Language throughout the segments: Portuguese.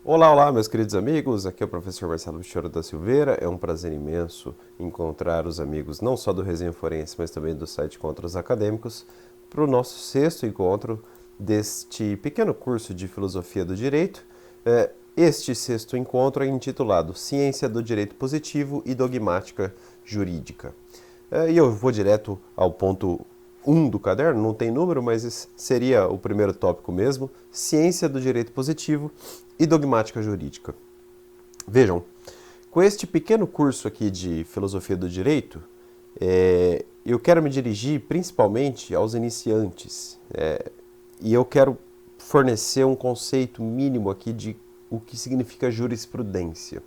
Olá, olá, meus queridos amigos. Aqui é o professor Marcelo Bichoro da Silveira. É um prazer imenso encontrar os amigos não só do Resenha Forense, mas também do site Encontros Acadêmicos para o nosso sexto encontro deste pequeno curso de Filosofia do Direito. Este sexto encontro é intitulado Ciência do Direito Positivo e Dogmática Jurídica. E eu vou direto ao ponto 1 do caderno, não tem número, mas esse seria o primeiro tópico mesmo, Ciência do Direito Positivo e Dogmática Jurídica. Vejam, com este pequeno curso aqui de Filosofia do Direito, eu quero me dirigir principalmente aos iniciantes, e eu quero fornecer um conceito mínimo aqui de o que significa jurisprudência.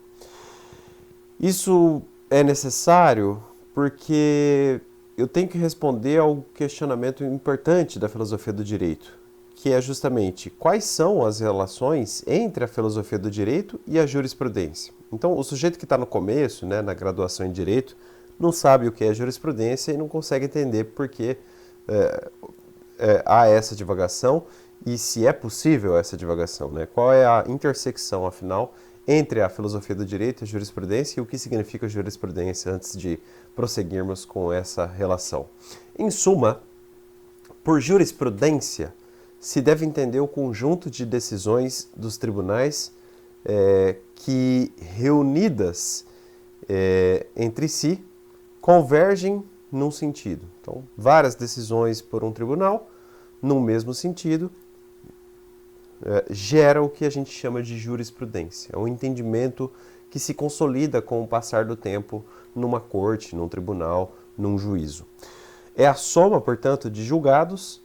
Isso é necessário porque eu tenho que responder ao questionamento importante da filosofia do direito, que é justamente quais são as relações entre a filosofia do direito e a jurisprudência. Então, o sujeito que está no começo, na graduação em direito, não sabe o que é jurisprudência e não consegue entender por que há essa divagação e se é possível essa divagação. Qual é a intersecção, afinal, entre a filosofia do direito e a jurisprudência e o que significa jurisprudência antes de prosseguirmos com essa relação. Em suma, por jurisprudência, se deve entender o conjunto de decisões dos tribunais que, reunidas entre si, convergem num sentido. Então, várias decisões por um tribunal, num mesmo sentido, gera o que a gente chama de jurisprudência. É um entendimento que se consolida com o passar do tempo numa corte, num tribunal, num juízo. É a soma, portanto, de julgados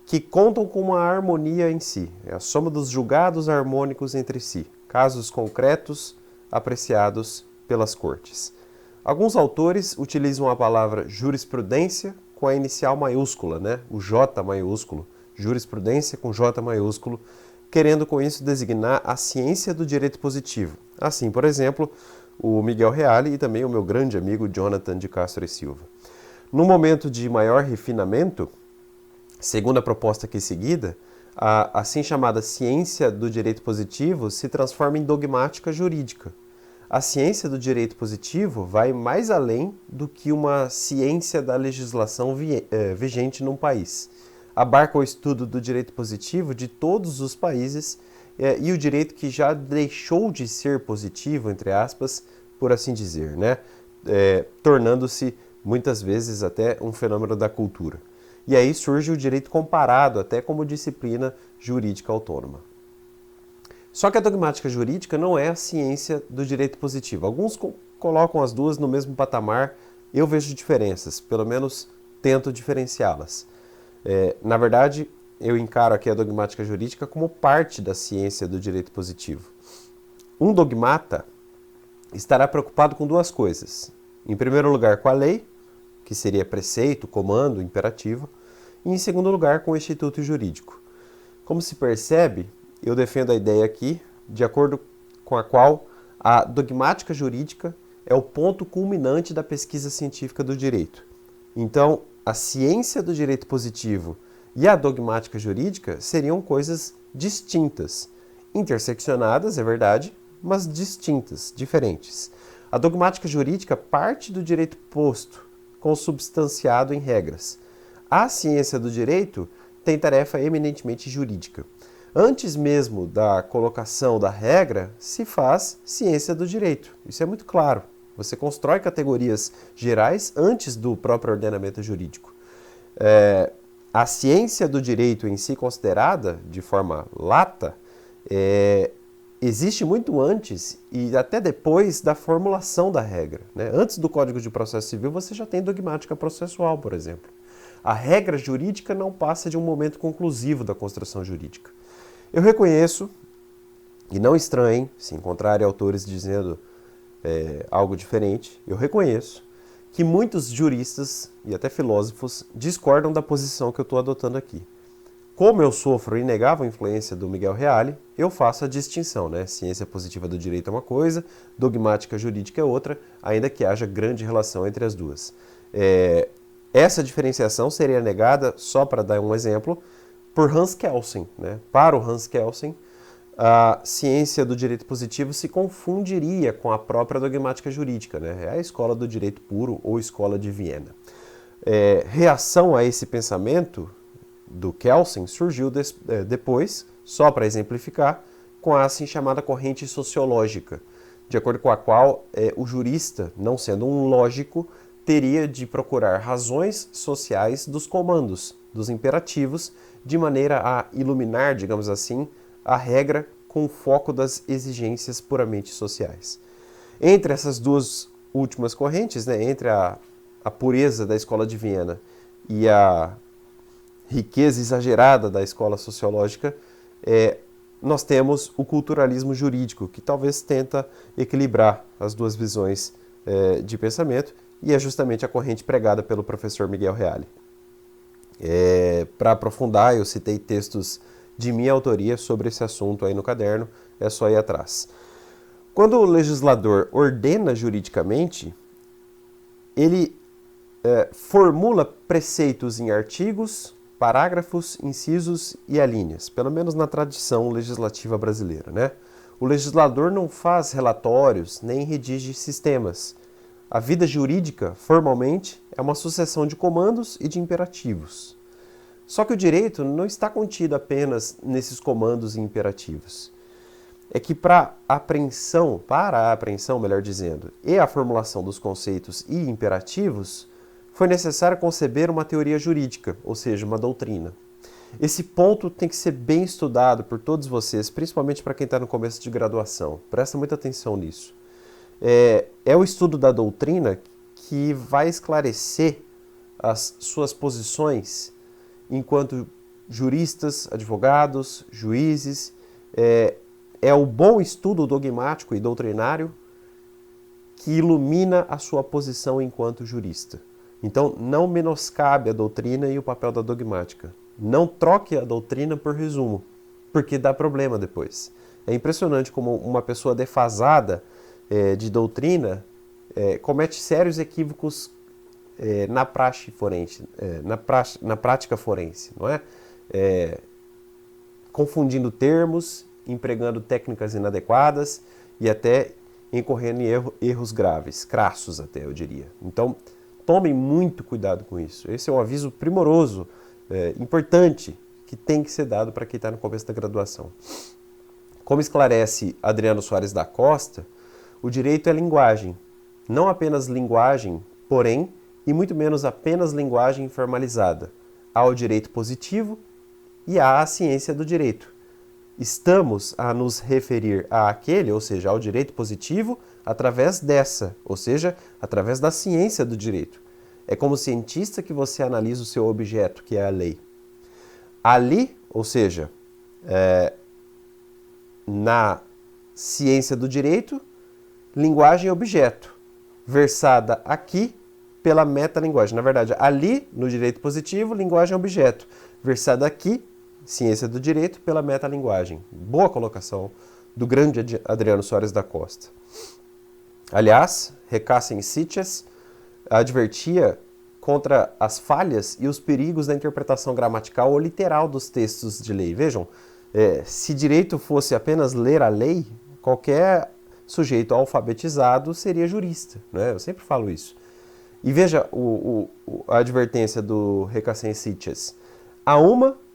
que contam com uma harmonia em si. É a soma dos julgados harmônicos entre si, casos concretos apreciados pelas cortes. Alguns autores utilizam a palavra jurisprudência com a inicial maiúscula, o J maiúsculo, jurisprudência com J maiúsculo, querendo com isso designar a ciência do direito positivo. Assim, por exemplo, o Miguel Reale e também o meu grande amigo Jonathan de Castro e Silva. No momento de maior refinamento, segundo a proposta aqui seguida, a assim chamada ciência do direito positivo se transforma em dogmática jurídica. A ciência do direito positivo vai mais além do que uma ciência da legislação vigente num país. Abarca o estudo do direito positivo de todos os países e o direito que já deixou de ser positivo, entre aspas, por assim dizer, tornando-se muitas vezes até um fenômeno da cultura. E aí surge o direito comparado até como disciplina jurídica autônoma. Só que a dogmática jurídica não é a ciência do direito positivo. Alguns colocam as duas no mesmo patamar, eu vejo diferenças, pelo menos tento diferenciá-las. Na verdade, eu encaro aqui a dogmática jurídica como parte da ciência do direito positivo. Um dogmata estará preocupado com duas coisas. Em primeiro lugar, com a lei, que seria preceito, comando, imperativo, e em segundo lugar, com o instituto jurídico. Como se percebe, eu defendo a ideia aqui, de acordo com a qual a dogmática jurídica é o ponto culminante da pesquisa científica do direito. Então, a ciência do direito positivo e a dogmática jurídica seriam coisas distintas, interseccionadas, é verdade, mas distintas, diferentes. A dogmática jurídica parte do direito posto, consubstanciado em regras. A ciência do direito tem tarefa eminentemente jurídica. Antes mesmo da colocação da regra, se faz ciência do direito. Isso é muito claro. Você constrói categorias gerais antes do próprio ordenamento jurídico. A ciência do direito em si considerada de forma lata existe muito antes e até depois da formulação da regra. Antes do Código de Processo Civil você já tem dogmática processual, por exemplo. A regra jurídica não passa de um momento conclusivo da construção jurídica. Eu reconheço, e não estranhem se encontrarem autores dizendo algo diferente, eu reconheço que muitos juristas e até filósofos discordam da posição que eu estou adotando aqui. Como eu sofro inegável influência do Miguel Reale, eu faço a distinção, Ciência positiva do direito é uma coisa, dogmática jurídica é outra, ainda que haja grande relação entre as duas. Essa diferenciação seria negada, só para dar um exemplo, por Hans Kelsen, né? Para o Hans Kelsen, a ciência do direito positivo se confundiria com a própria dogmática jurídica, né? É a escola do direito puro ou escola de Viena. Reação a esse pensamento do Kelsen surgiu depois, só para exemplificar, com a assim chamada corrente sociológica, de acordo com a qual o jurista, não sendo um lógico, teria de procurar razões sociais dos comandos, dos imperativos, de maneira a iluminar, digamos assim, a regra com o foco das exigências puramente sociais. Entre essas duas últimas correntes, né, entre a pureza da escola de Viena e a riqueza exagerada da escola sociológica, nós temos o culturalismo jurídico, que talvez tenta equilibrar as duas visões de pensamento, e é justamente a corrente pregada pelo professor Miguel Reale. Para aprofundar, eu citei textos de minha autoria sobre esse assunto aí no caderno, é só ir atrás. Quando o legislador ordena juridicamente, ele formula preceitos em artigos, parágrafos, incisos e alíneas, pelo menos na tradição legislativa brasileira, né? O legislador não faz relatórios nem redige sistemas. A vida jurídica, formalmente, é uma sucessão de comandos e de imperativos. Só que o direito não está contido apenas nesses comandos e imperativos. É que para a apreensão, melhor dizendo, e a formulação dos conceitos e imperativos, foi necessário conceber uma teoria jurídica, ou seja, uma doutrina. Esse ponto tem que ser bem estudado por todos vocês, principalmente para quem está no começo de graduação. Presta muita atenção nisso. É o estudo da doutrina que vai esclarecer as suas posições enquanto juristas, advogados, juízes. É o bom estudo dogmático e doutrinário que ilumina a sua posição enquanto jurista. Então, não menoscabe a doutrina e o papel da dogmática. Não troque a doutrina por resumo, porque dá problema depois. É impressionante como uma pessoa defasada de doutrina comete sérios equívocos na prática forense, na prática forense, não é? Confundindo termos, empregando técnicas inadequadas e até incorrendo em erros graves, crassos até, eu diria. Então, tomem muito cuidado com isso. Esse é um aviso primoroso, importante, que tem que ser dado para quem está no começo da graduação. Como esclarece Adriano Soares da Costa, o direito é linguagem. Não apenas linguagem, porém, e muito menos apenas linguagem formalizada. Há o direito positivo e há a ciência do direito. Estamos a nos referir àquele, ou seja, ao direito positivo, através dessa, ou seja, através da ciência do direito. É como cientista que você analisa o seu objeto, que é a lei. Ali, ou seja, na ciência do direito, linguagem é objeto, versada aqui pela metalinguagem. Na verdade, ali, no direito positivo, linguagem é objeto, versada aqui, ciência do direito, pela metalinguagem. Boa colocação do grande Adriano Soares da Costa. Aliás, Recassin Sitges advertia contra as falhas e os perigos da interpretação gramatical ou literal dos textos de lei. Vejam, se direito fosse apenas ler a lei, qualquer sujeito alfabetizado seria jurista, né? Eu sempre falo isso. E veja a advertência do Recassin Sitges.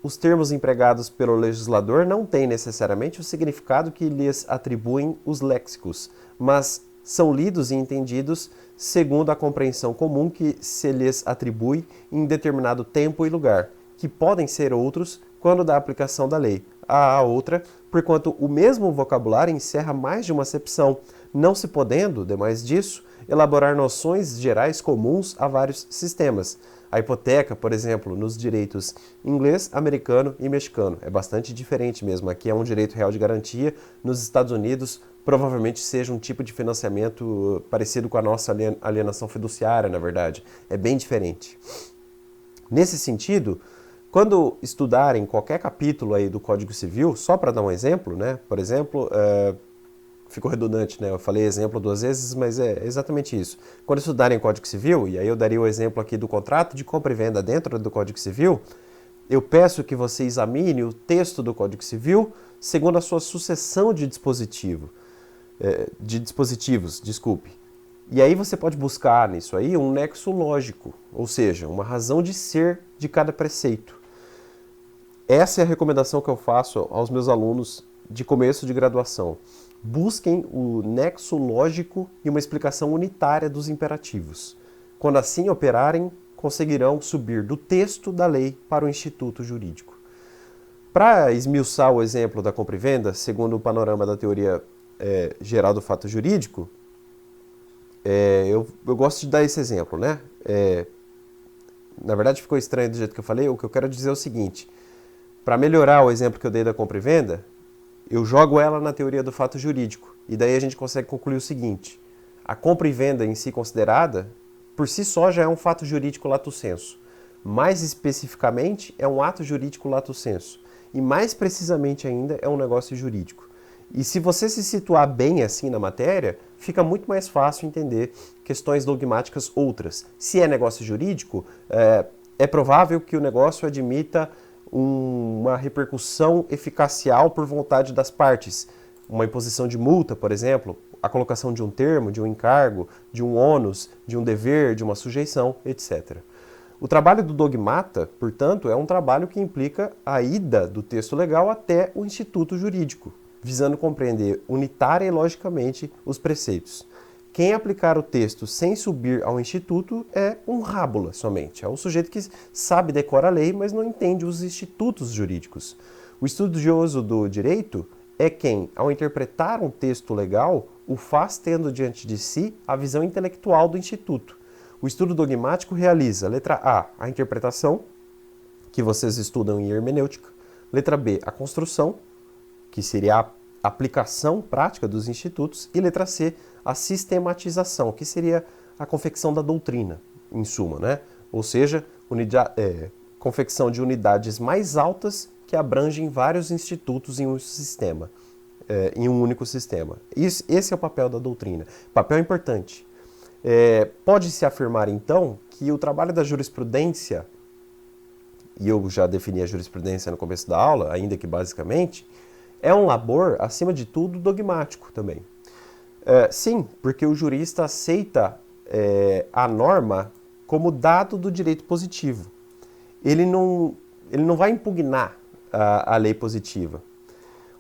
Os termos empregados pelo legislador não têm necessariamente o significado que lhes atribuem os léxicos, mas são lidos e entendidos segundo a compreensão comum que se lhes atribui em determinado tempo e lugar, que podem ser outros quando da aplicação da lei. A outra, porquanto o mesmo vocabulário encerra mais de uma acepção, não se podendo, demais disso, elaborar noções gerais comuns a vários sistemas. A hipoteca, por exemplo, nos direitos inglês, americano e mexicano. É bastante diferente mesmo. Aqui é um direito real de garantia. Nos Estados Unidos, provavelmente seja um tipo de financiamento parecido com a nossa alienação fiduciária, na verdade. É bem diferente. Nesse sentido, quando estudarem qualquer capítulo aí do Código Civil, só para dar um exemplo, né? Por exemplo, ficou redundante, né? Eu falei exemplo 2 vezes, mas é exatamente isso. Quando estudarem Código Civil, e aí eu daria o exemplo aqui do contrato de compra e venda dentro do Código Civil, eu peço que você examine o texto do Código Civil segundo a sua sucessão de dispositivos, desculpe. E aí você pode buscar nisso aí um nexo lógico, ou seja, uma razão de ser de cada preceito. Essa é a recomendação que eu faço aos meus alunos de começo de graduação. Busquem o nexo lógico e uma explicação unitária dos imperativos. Quando assim operarem, conseguirão subir do texto da lei para o instituto jurídico. Para esmiuçar o exemplo da compra e venda, segundo o panorama da teoria geral do fato jurídico, eu gosto de dar esse exemplo, né? Na verdade ficou estranho do jeito que eu falei. O que eu quero dizer é o seguinte: para melhorar o exemplo que eu dei da compra e venda, eu jogo ela na teoria do fato jurídico. E daí a gente consegue concluir o seguinte: a compra e venda em si considerada, por si só já é um fato jurídico lato sensu. Mais especificamente, é um ato jurídico lato sensu. E mais precisamente ainda, é um negócio jurídico. E se você se situar bem assim na matéria, fica muito mais fácil entender questões dogmáticas outras. Se é negócio jurídico, é provável que o negócio admita uma repercussão eficacial por vontade das partes. Uma imposição de multa, por exemplo, a colocação de um termo, de um encargo, de um ônus, de um dever, de uma sujeição, etc. O trabalho do dogmata, portanto, é um trabalho que implica a ida do texto legal até o instituto jurídico, visando compreender unitária e logicamente os preceitos. Quem aplicar o texto sem subir ao instituto é um rábula somente. É um sujeito que sabe decorar a lei, mas não entende os institutos jurídicos. O estudioso do direito é quem, ao interpretar um texto legal, o faz tendo diante de si a visão intelectual do instituto. O estudo dogmático realiza, letra A, a interpretação, que vocês estudam em hermenêutica. Letra B, a construção, que seria a aplicação prática dos institutos. E letra C, a sistematização, que seria a confecção da doutrina, em suma, né? Ou seja, confecção de unidades mais altas que abrangem vários institutos em um sistema, em um único sistema. Esse é o papel da doutrina. Papel importante. Pode-se afirmar, então, que o trabalho da jurisprudência, e eu já defini a jurisprudência no começo da aula, ainda que basicamente, é um labor, acima de tudo, dogmático também. Sim, porque o jurista aceita a norma como dado do direito positivo. Ele não vai impugnar a lei positiva.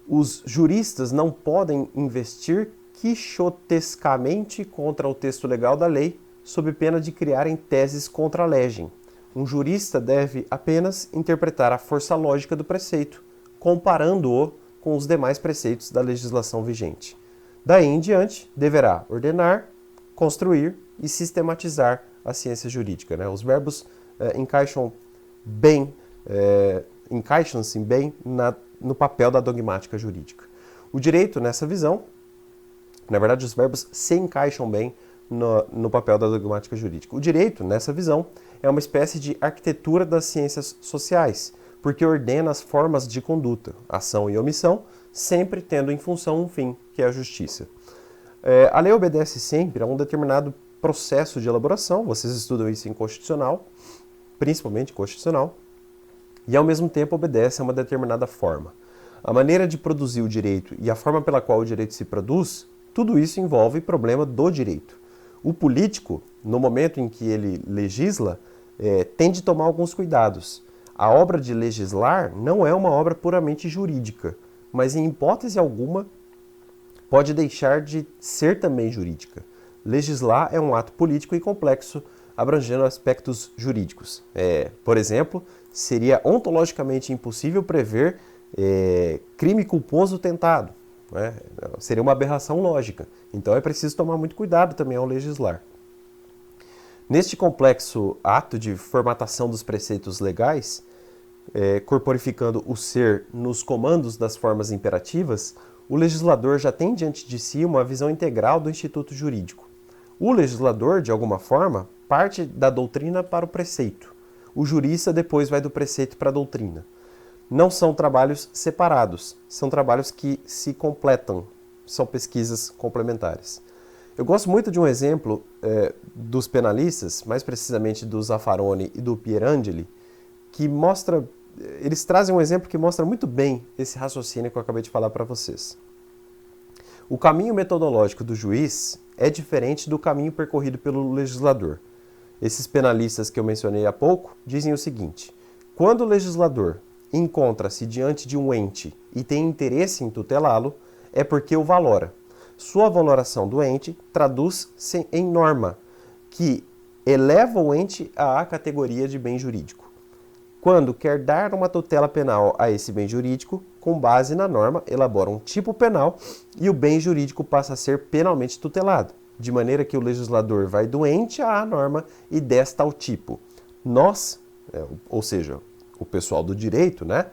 Os juristas não podem investir quixotescamente contra o texto legal da lei, sob pena de criarem teses contra a legem. Um jurista deve apenas interpretar a força lógica do preceito, comparando-o com os demais preceitos da legislação vigente. Daí em diante, deverá ordenar, construir e sistematizar a ciência jurídica, né? Os verbos encaixam-se bem no papel da dogmática jurídica. O direito, nessa visão, na verdade, os verbos se encaixam bem no papel da dogmática jurídica. O direito, nessa visão, é uma espécie de arquitetura das ciências sociais, porque ordena as formas de conduta, ação e omissão, sempre tendo em função um fim, que é a justiça. A lei obedece sempre a um determinado processo de elaboração, vocês estudam isso em constitucional, principalmente constitucional, e ao mesmo tempo obedece a uma determinada forma. A maneira de produzir o direito e a forma pela qual o direito se produz, tudo isso envolve problema do direito. O político, no momento em que ele legisla, tem de tomar alguns cuidados. A obra de legislar não é uma obra puramente jurídica, mas em hipótese alguma pode deixar de ser também jurídica. Legislar é um ato político e complexo, abrangendo aspectos jurídicos. Por exemplo, seria ontologicamente impossível prever crime culposo tentado. Né? Seria uma aberração lógica. Então é preciso tomar muito cuidado também ao legislar. Neste complexo ato de formatação dos preceitos legais, corporificando o ser nos comandos das formas imperativas, o legislador já tem diante de si uma visão integral do instituto jurídico. O legislador, de alguma forma, parte da doutrina para o preceito. O jurista depois vai do preceito para a doutrina. Não são trabalhos separados, são trabalhos que se completam, são pesquisas complementares. Eu gosto muito de um exemplo dos penalistas, mais precisamente do Zaffaroni e do Pierangeli, que mostra eles trazem um exemplo que mostra muito bem esse raciocínio que eu acabei de falar para vocês. O caminho metodológico do juiz é diferente do caminho percorrido pelo legislador. Esses penalistas que eu mencionei há pouco dizem o seguinte: quando o legislador encontra-se diante de um ente e tem interesse em tutelá-lo, é porque o valora. Sua valoração do ente traduz-se em norma, que eleva o ente à categoria de bem jurídico. Quando quer dar uma tutela penal a esse bem jurídico, com base na norma, elabora um tipo penal e o bem jurídico passa a ser penalmente tutelado, de maneira que o legislador vai do ente à norma e desta ao tipo. Nós, ou seja, o pessoal do direito, né,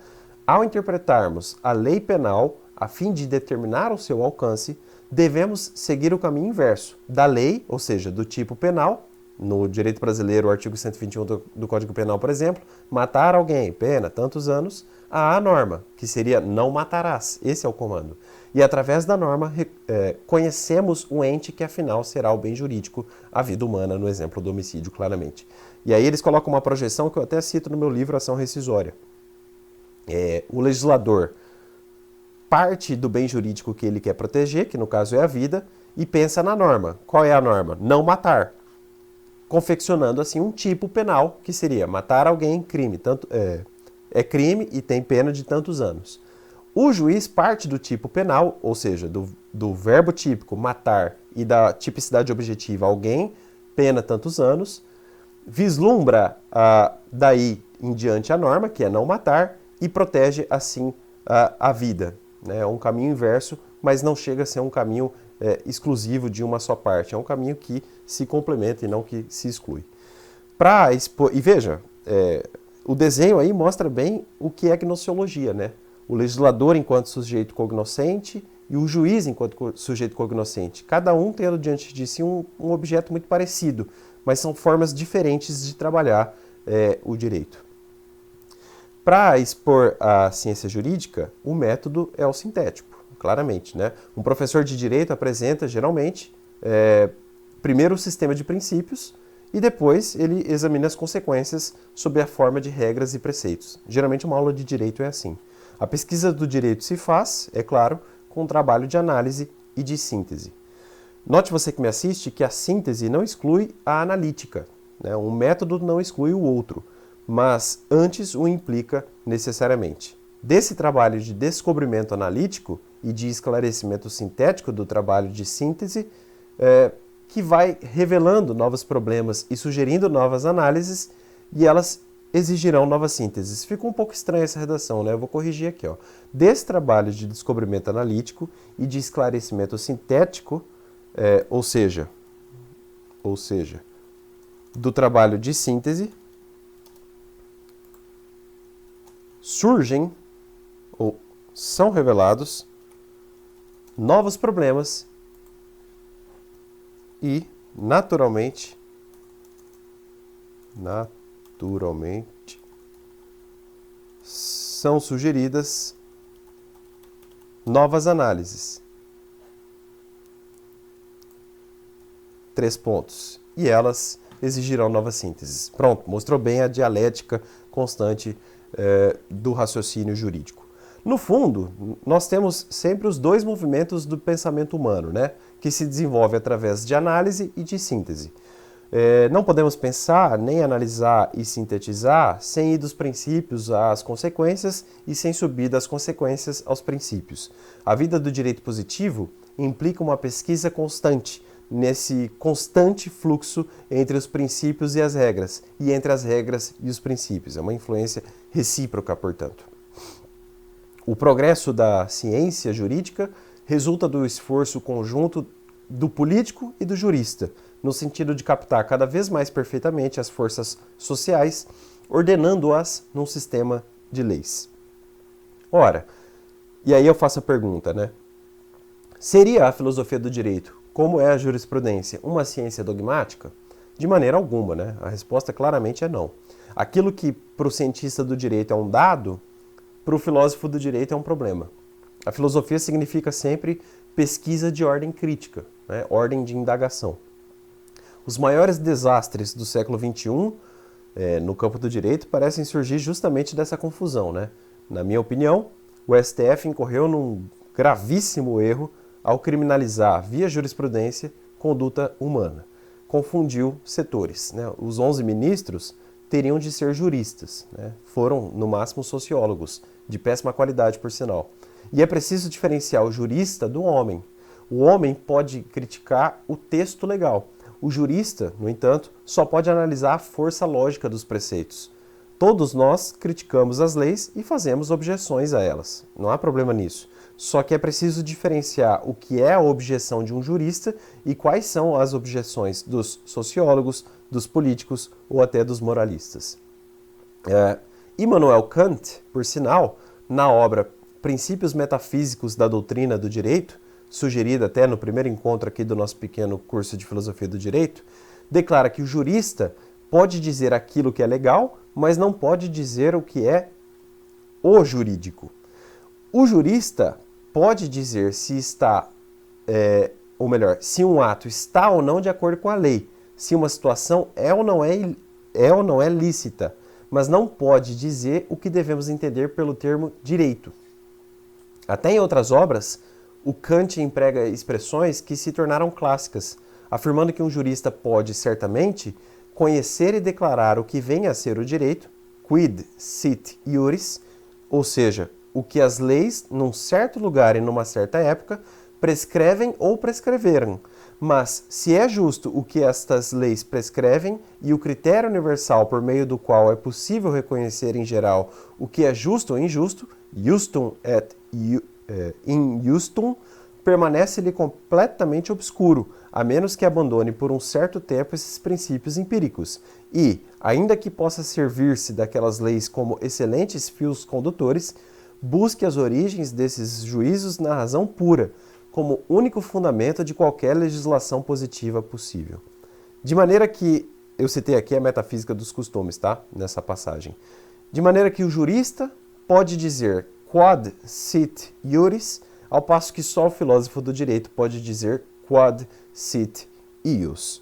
ao interpretarmos a lei penal a fim de determinar o seu alcance, devemos seguir o caminho inverso da lei, ou seja, do tipo penal. No direito brasileiro, o artigo 121 do Código Penal, por exemplo, matar alguém, pena, tantos anos, à norma, que seria não matarás. Esse é o comando. E através da norma, conhecemos um ente que afinal será o bem jurídico, a vida humana, no exemplo do homicídio, claramente. E aí eles colocam uma projeção que eu até cito no meu livro Ação Rescisória. O legislador parte do bem jurídico que ele quer proteger, que no caso é a vida, e pensa na norma. Qual é a norma? Não matar. Confeccionando assim um tipo penal, que seria matar alguém, crime, é crime e tem pena de tantos anos. O juiz parte do tipo penal, ou seja, do verbo típico matar e da tipicidade objetiva alguém, pena tantos anos, vislumbra daí em diante a norma, que é não matar, e protege assim a vida. É um caminho inverso, mas não chega a ser um caminho exclusivo de uma só parte. É um caminho que se complementa e não que se exclui. E veja, o desenho aí mostra bem o que é gnoseologia, né? O legislador enquanto sujeito cognoscente e o juiz enquanto sujeito cognoscente. Cada um tendo diante de si um objeto muito parecido, mas são formas diferentes de trabalhar o direito. Para expor a ciência jurídica, o método é o sintético, claramente, né? Um professor de direito apresenta, geralmente, primeiro o sistema de princípios e depois ele examina as consequências sob a forma de regras e preceitos. Geralmente uma aula de direito é assim. A pesquisa do direito se faz, é claro, com um trabalho de análise e de síntese. Note você que me assiste que a síntese não exclui a analítica, né? Um método não exclui o outro, mas antes o implica necessariamente. Desse trabalho de descobrimento analítico e de esclarecimento sintético do trabalho de síntese, que vai revelando novos problemas e sugerindo novas análises, e elas exigirão novas sínteses. Ficou um pouco estranha essa redação, né? Eu vou corrigir aqui, ó. Desse trabalho de descobrimento analítico e de esclarecimento sintético, ou seja, do trabalho de síntese, surgem ou são revelados novos problemas e, naturalmente, são sugeridas novas análises. 3 pontos. E elas exigirão novas sínteses. Pronto, mostrou bem a dialética constante do raciocínio jurídico. No fundo, nós temos sempre os dois movimentos do pensamento humano, né? Que se desenvolve através de análise e de síntese. Não podemos pensar, nem analisar e sintetizar sem ir dos princípios às consequências e sem subir das consequências aos princípios. A vida do direito positivo implica uma pesquisa constante, nesse constante fluxo entre os princípios e as regras, e entre as regras e os princípios. É uma influência recíproca, portanto. O progresso da ciência jurídica resulta do esforço conjunto do político e do jurista, no sentido de captar cada vez mais perfeitamente as forças sociais, ordenando-as num sistema de leis. Ora, e aí eu faço a pergunta, né? Seria a filosofia do direito, como é a jurisprudência, uma ciência dogmática? De maneira alguma, né? A resposta claramente é não. Aquilo que para o cientista do direito é um dado, para o filósofo do direito é um problema. A filosofia significa sempre pesquisa de ordem crítica, né? Ordem de indagação. Os maiores desastres do século XXI no campo do direito parecem surgir justamente dessa confusão, né? Na minha opinião, o STF incorreu num gravíssimo erro ao criminalizar, via jurisprudência, conduta humana. Confundiu setores, né? Os 11 ministros teriam de ser juristas, né? Foram, no máximo, sociólogos, de péssima qualidade, por sinal. E é preciso diferenciar o jurista do homem. O homem pode criticar o texto legal. O jurista, no entanto, só pode analisar a força lógica dos preceitos. Todos nós criticamos as leis e fazemos objeções a elas. Não há problema nisso. Só que é preciso diferenciar o que é a objeção de um jurista e quais são as objeções dos sociólogos, dos políticos ou até dos moralistas. Immanuel Kant, por sinal, na obra Princípios Metafísicos da Doutrina do Direito, sugerida até no primeiro encontro aqui do nosso pequeno curso de Filosofia do Direito, declara que o jurista pode dizer aquilo que é legal, mas não pode dizer o que é o jurídico. O jurista pode dizer se está, se um ato está ou não de acordo com a lei, se uma situação é ou não é lícita, mas não pode dizer o que devemos entender pelo termo direito. Até em outras obras, o Kant emprega expressões que se tornaram clássicas, afirmando que um jurista pode, certamente, conhecer e declarar o que vem a ser o direito, quid sit iuris, ou seja, o que as leis, num certo lugar e numa certa época, prescrevem ou prescreveram. Mas, se é justo o que estas leis prescrevem e o critério universal por meio do qual é possível reconhecer em geral o que é justo ou injusto, justum et injustum, permanece-lhe completamente obscuro, a menos que abandone por um certo tempo esses princípios empíricos e, ainda que possa servir-se daquelas leis como excelentes fios condutores, busque as origens desses juízos na razão pura, como único fundamento de qualquer legislação positiva possível. De maneira que, eu citei aqui a metafísica dos costumes, tá? Nessa passagem. De maneira que o jurista pode dizer quod sit iuris, ao passo que só o filósofo do direito pode dizer quod sit ius.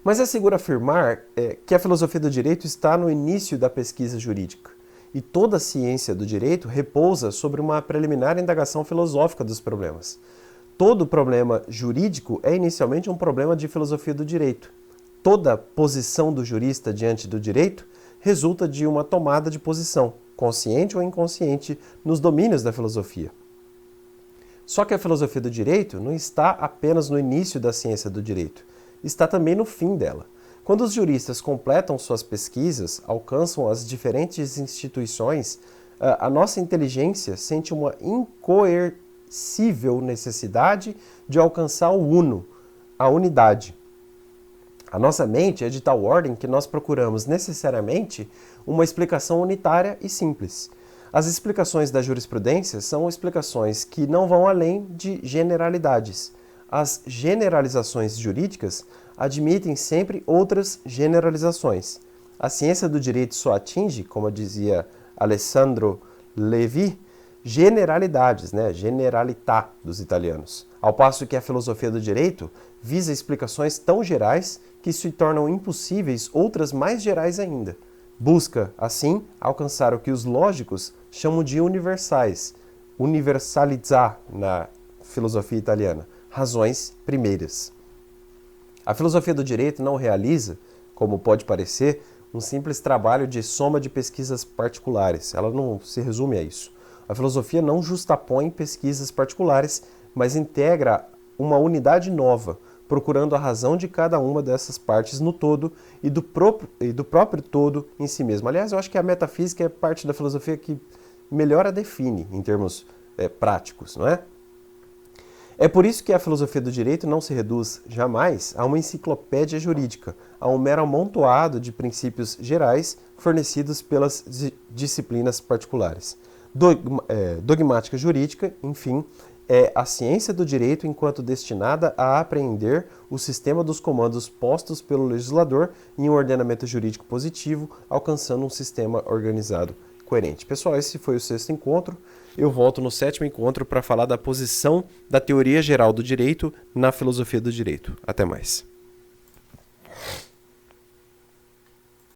Mas é seguro afirmar que a filosofia do direito está no início da pesquisa jurídica, e toda a ciência do direito repousa sobre uma preliminar indagação filosófica dos problemas. Todo problema jurídico é inicialmente um problema de filosofia do direito. Toda posição do jurista diante do direito resulta de uma tomada de posição, consciente ou inconsciente, nos domínios da filosofia. Só que a filosofia do direito não está apenas no início da ciência do direito, está também no fim dela. Quando os juristas completam suas pesquisas, alcançam as diferentes instituições, a nossa inteligência sente uma incoercível necessidade de alcançar o uno, a unidade. A nossa mente é de tal ordem que nós procuramos necessariamente uma explicação unitária e simples. As explicações da jurisprudência são explicações que não vão além de generalidades. As generalizações jurídicas admitem sempre outras generalizações. A ciência do direito só atinge, como dizia Alessandro Levi, generalidades, generalità dos italianos. Ao passo que a filosofia do direito visa explicações tão gerais que se tornam impossíveis outras mais gerais ainda. Busca, assim, alcançar o que os lógicos chamam de universais, universalizar na filosofia italiana, razões primeiras. A filosofia do direito não realiza, como pode parecer, um simples trabalho de soma de pesquisas particulares. Ela não se resume a isso. A filosofia não justapõe pesquisas particulares, mas integra uma unidade nova, procurando a razão de cada uma dessas partes no todo e do próprio todo em si mesmo. Aliás, eu acho que a metafísica é parte da filosofia que melhor a define em termos práticos, não é? É por isso que a filosofia do direito não se reduz jamais a uma enciclopédia jurídica, a um mero amontoado de princípios gerais fornecidos pelas disciplinas particulares. Dogmática jurídica, enfim, é a ciência do direito enquanto destinada a apreender o sistema dos comandos postos pelo legislador em um ordenamento jurídico positivo, alcançando um sistema organizado coerente. Pessoal, esse foi o 6º encontro. Eu volto no 7º encontro para falar da posição da teoria geral do direito na filosofia do direito. Até mais.